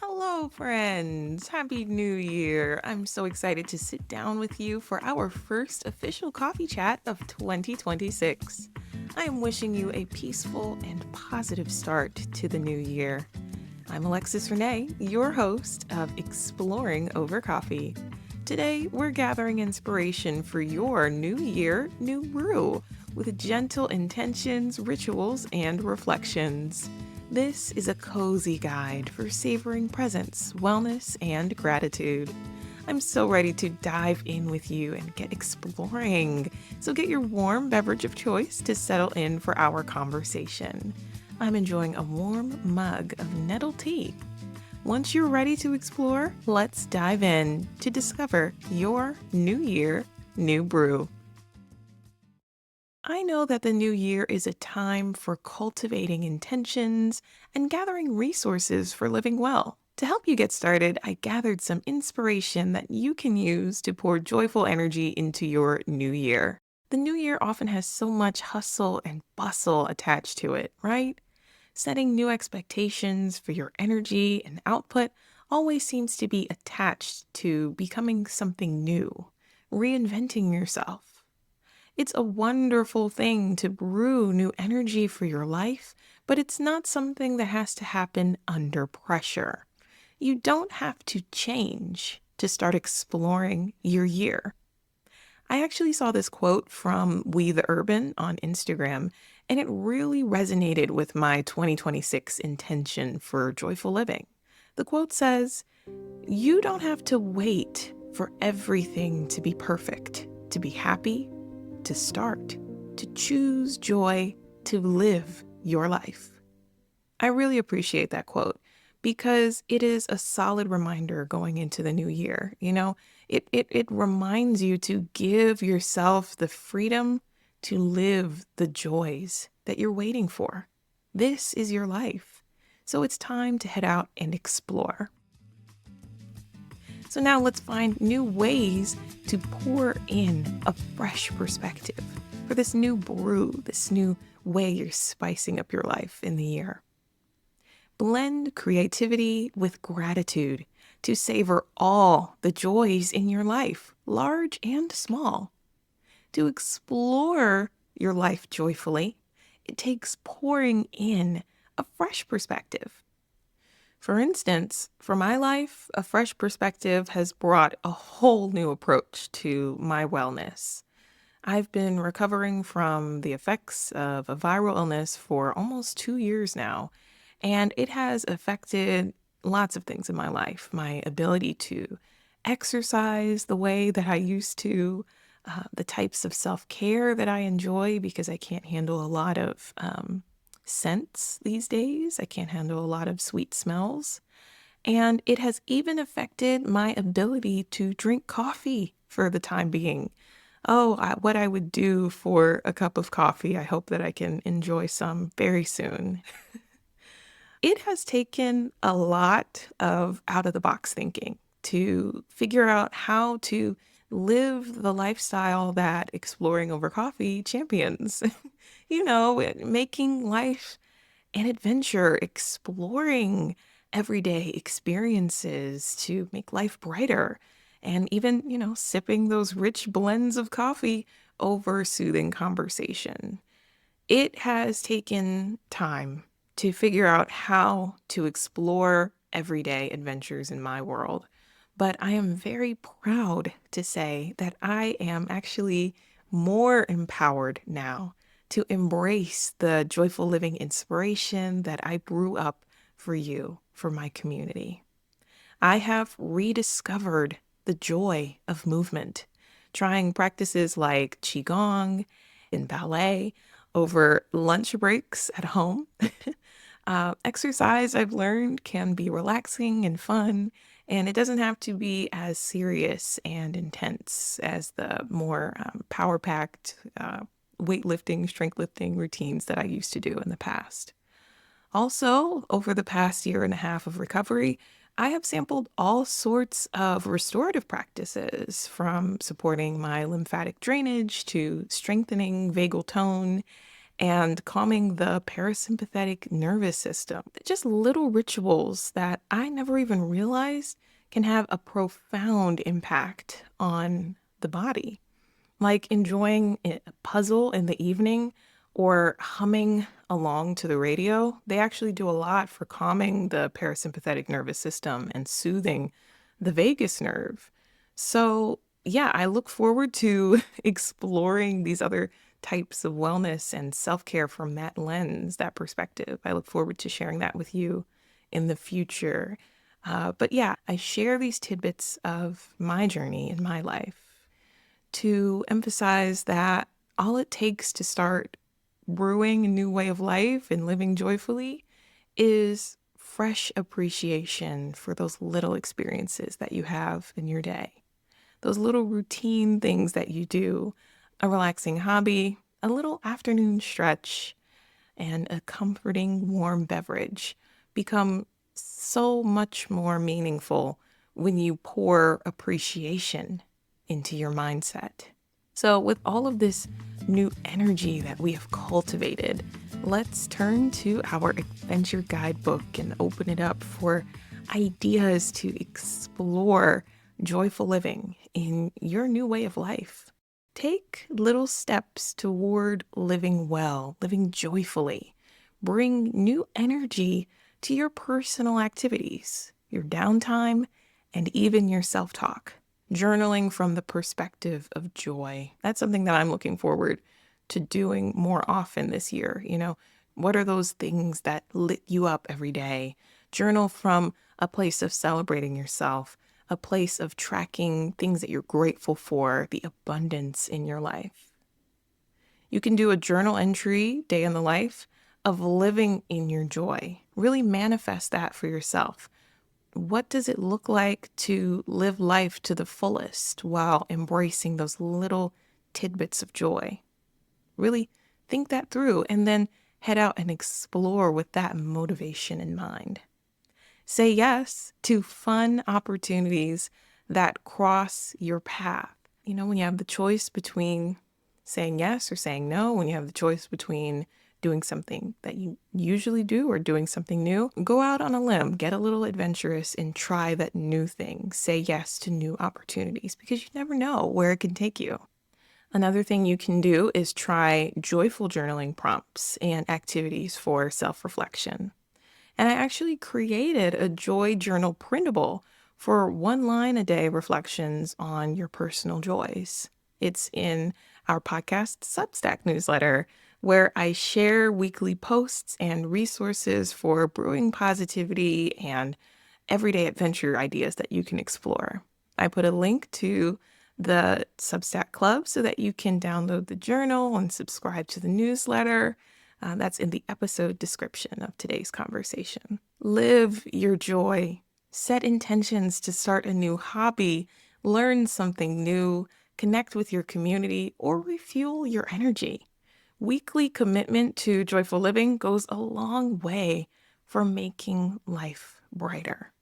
Hello, friends. Happy New Year. I'm so excited to sit down with you for our first official coffee chat of 2026. I am wishing you a peaceful and positive start to the new year. I'm Alexis Renae, your host of Exploring Over Coffee. Today, we're gathering inspiration for your new year, new brew, with gentle intentions, rituals, and reflections. This is a cozy guide for savoring presence, wellness, and gratitude. I'm so ready to dive in with you and get exploring. So get your warm beverage of choice to settle in for our conversation. I'm enjoying a warm mug of nettle tea. Once you're ready to explore, let's dive in to discover your new year, new brew. I know that the new year is a time for cultivating intentions and gathering resources for living well. To help you get started, I gathered some inspiration that you can use to pour joyful energy into your new year. The new year often has so much hustle and bustle attached to it, right? Setting new expectations for your energy and output always seems to be attached to becoming something new, reinventing yourself. It's a wonderful thing to brew new energy for your life, but it's not something that has to happen under pressure. You don't have to change to start exploring your year. I actually saw this quote from We the Urban on Instagram, and it really resonated with my 2026 intention for joyful living. The quote says, "You don't have to wait for everything to be perfect, to be happy, to start, to choose joy, to live your life." I really appreciate that quote because it is a solid reminder going into the new year. It reminds you to give yourself the freedom to live the joys that you're waiting for. This is your life. So it's time to head out and explore. So now let's find new ways to pour in a fresh perspective for this new brew, this new way you're spicing up your life in the year. Blend creativity with gratitude to savor all the joys in your life, large and small. To explore your life joyfully, it takes pouring in a fresh perspective. For instance, for my life, a fresh perspective has brought a whole new approach to my wellness. I've been recovering from the effects of a viral illness for almost 2 years now, and it has affected lots of things in my life. My ability to exercise the way that I used to, the types of self care that I enjoy because I can't handle a lot of scents these days. I can't handle a lot of sweet smells. And it has even affected my ability to drink coffee for the time being. What I would do for a cup of coffee, I hope that I can enjoy some very soon. It has taken a lot of out of the box thinking to figure out how to live the lifestyle that Exploring Over Coffee champions. Making life an adventure, exploring everyday experiences to make life brighter, and even, sipping those rich blends of coffee over soothing conversation. It has taken time to figure out how to explore everyday adventures in my world. But I am very proud to say that I am actually more empowered now to embrace the joyful living inspiration that I brew up for you, for my community. I have rediscovered the joy of movement, trying practices like Qigong and ballet over lunch breaks at home. Exercise, I've learned, can be relaxing and fun, and it doesn't have to be as serious and intense as the more power packed weightlifting, strength lifting routines that I used to do in the past. Also, over the past year and a half of recovery, I have sampled all sorts of restorative practices, from supporting my lymphatic drainage to strengthening vagal tone and calming the parasympathetic nervous system. Just little rituals that I never even realized can have a profound impact on the body. Like enjoying a puzzle in the evening or humming along to the radio, they actually do a lot for calming the parasympathetic nervous system and soothing the vagus nerve. So, yeah, I look forward to exploring these other types of wellness and self-care from that lens, that perspective. I look forward to sharing that with you in the future. But yeah, I share these tidbits of my journey in my life to emphasize that all it takes to start brewing a new way of life and living joyfully is fresh appreciation for those little experiences that you have in your day, those little routine things that you do, a relaxing hobby, a little afternoon stretch, and a comforting warm beverage become so much more meaningful when you pour appreciation into your mindset. So, with all of this new energy that we have cultivated, let's turn to our adventure guidebook and open it up for ideas to explore joyful living in your new way of life. Take little steps toward living well, living joyfully. Bring new energy to your personal activities, your downtime, and even your self-talk. Journaling from the perspective of joy. That's something that I'm looking forward to doing more often this year. What are those things that lit you up every day? Journal from a place of celebrating yourself, a place of tracking things that you're grateful for, the abundance in your life. You can do a journal entry, day in the life, of living in your joy. Really manifest that for yourself. What does it look like to live life to the fullest while embracing those little tidbits of joy? Really think that through and then head out and explore with that motivation in mind. Say yes to fun opportunities that cross your path. When you have the choice between saying yes or saying no, when you have the choice between doing something that you usually do or doing something new, go out on a limb, get a little adventurous and try that new thing. Say yes to new opportunities because you never know where it can take you. Another thing you can do is try joyful journaling prompts and activities for self-reflection. And I actually created a joy journal printable for 1 line-a-day reflections on your personal joys. It's in our podcast Substack newsletter, where I share weekly posts and resources for brewing positivity and everyday adventure ideas that you can explore. I put a link to the Substack Club so that you can download the journal and subscribe to the newsletter. That's in the episode description of today's conversation. Live your joy. Set intentions to start a new hobby, learn something new, connect with your community, or refuel your energy. Weekly commitment to joyful living goes a long way for making life brighter.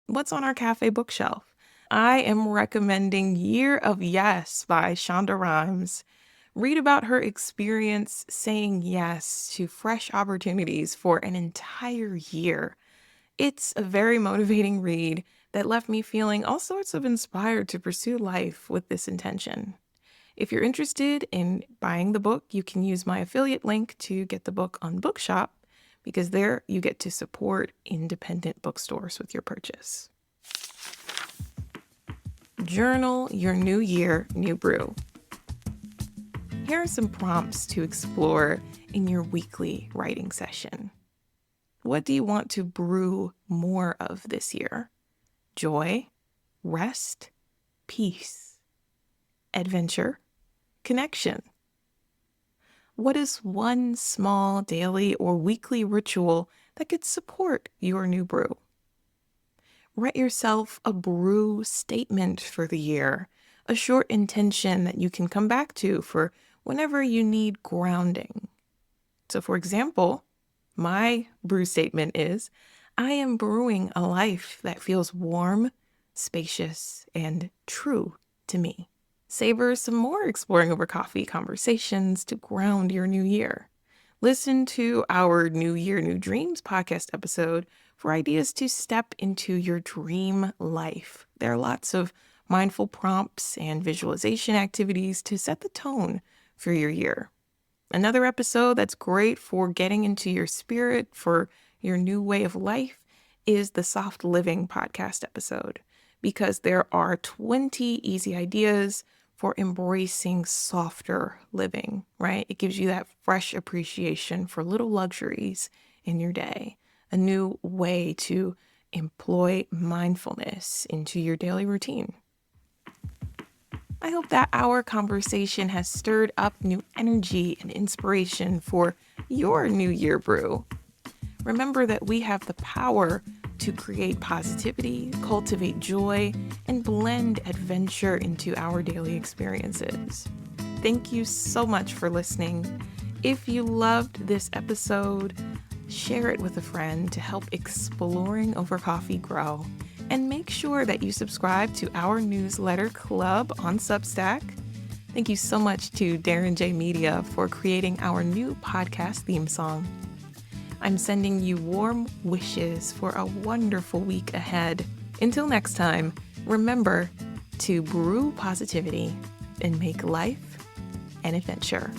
What's on our cafe bookshelf? I am recommending Year of Yes by Shonda Rhimes. Read about her experience saying yes to fresh opportunities for an entire year. It's a very motivating read that left me feeling all sorts of inspired to pursue life with this intention. If you're interested in buying the book, you can use my affiliate link to get the book on Bookshop, because there you get to support independent bookstores with your purchase. Journal your new year, new brew. Here are some prompts to explore in your weekly writing session. What do you want to brew more of this year? Joy, rest, peace, adventure, connection. What is one small daily or weekly ritual that could support your new brew? Write yourself a brew statement for the year, a short intention that you can come back to for whenever you need grounding. So, for example, my brew statement is, I am brewing a life that feels warm, spacious, and true to me. Savor some more exploring over coffee conversations to ground your new year. Listen to our New Year, New Dreams podcast episode for ideas to step into your dream life. There are lots of mindful prompts and visualization activities to set the tone for your year. Another episode that's great for getting into your spirit for your new way of life is the Soft Living podcast episode, because there are 20 easy ideas for embracing softer living, right? It gives you that fresh appreciation for little luxuries in your day, a new way to employ mindfulness into your daily routine. I hope that our conversation has stirred up new energy and inspiration for your New Year brew. Remember that we have the power to create positivity, cultivate joy, and blend adventure into our daily experiences. Thank you so much for listening. If you loved this episode, share it with a friend to help Exploring Over Coffee grow. And make sure that you subscribe to our newsletter club on Substack. Thank you so much to Darren J. Media for creating our new podcast theme song. I'm sending you warm wishes for a wonderful week ahead. Until next time, remember to brew positivity and make life an adventure.